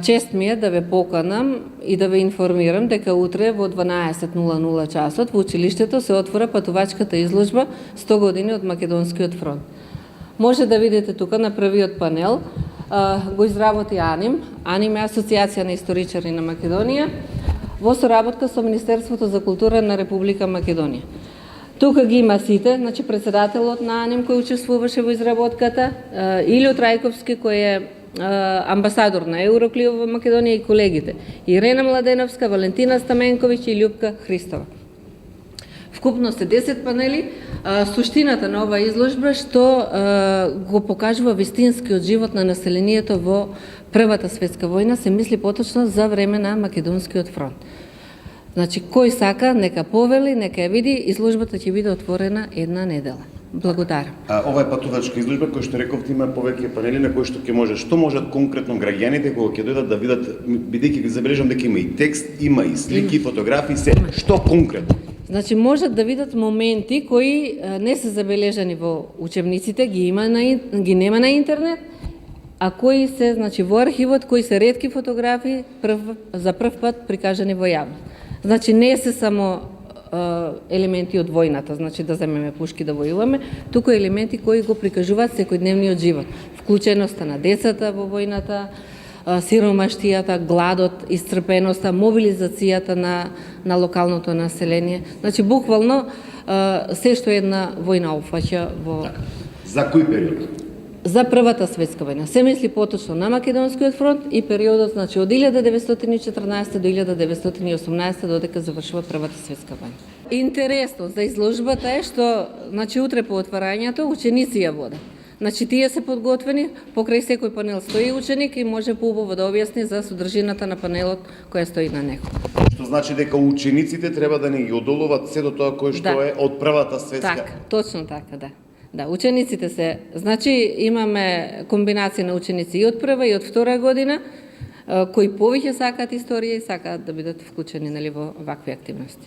Чест ми е да ве поканам и да ве информирам дека утре во 12:00 часот во училиштето се отвора патувачката изложба 100 години од Македонскиот фронт. Може да видите тука на првиот панел, го изработи АНИМ. АНИМ е Асоциација на историчари на Македонија во соработка со Министерството за култура на Република Македонија. Тука ги има сите, значи председателот на АНИМ кој учествуваше во изработката, Илјо Трајковски кој е амбасадор на Евроклио во Македонија и колегите Ирена Младеновска, Валентина Стаменковиќ и Љупка Христова. Вкупно се 10 панели. Суштината на оваа изложба што го покажува вистинскиот живот на населението во Првата светска војна, се мисли поточно за време на Македонскиот фронт. Значи, кој сака, нека повели, нека ја види, изложбата ќе биде отворена една недела. Благодарам. Ова е патувачка изложба која што рековте има повеќе панели на кои што ќе може, што можат конкретно граѓаните кога ќе дојдат да видат, бидејќи ги забележам дека има и текст, има и слики, фотографии, се што конкретно? Значи можат да видат моменти кои не се забележани во учебниците, ги нема на интернет, а кои се, значи, во архивот, кои се ретки фотографии за прв пат прикажани во јавност. Значи не се само елементи од војната, значи да земеме пушки да војуваме, туку елементи кои го прикажуваат секојдневниот живот, вклученоста на децата во војната, сиромаштијата, гладот, исцрпеноста, мобилизацијата на локалното население. Значи буквално се што една војна опфаќа во... За кој период? За Првата светска војна. Се мисли поточно на Македонскиот фронт и периодот, значи, од 1914 до 1918 додека завршува Првата светска војна. Интересно за изложбата е што, значи, утре по отварањето ученици ја водат. Значи, тие се подготвени, покрај секој панел стои ученик и може поубаво да објасни за содржината на панелот која стои на него. Што значи дека учениците треба да не ги одолуват се до тоа кој што е од Првата светска. Така, точно така, да. Да, учениците се, значи имаме комбинација на ученици и од прва и од втора година, кои повеќе сакаат историја и сакаат да бидат вклучени, нели, во вакви активности.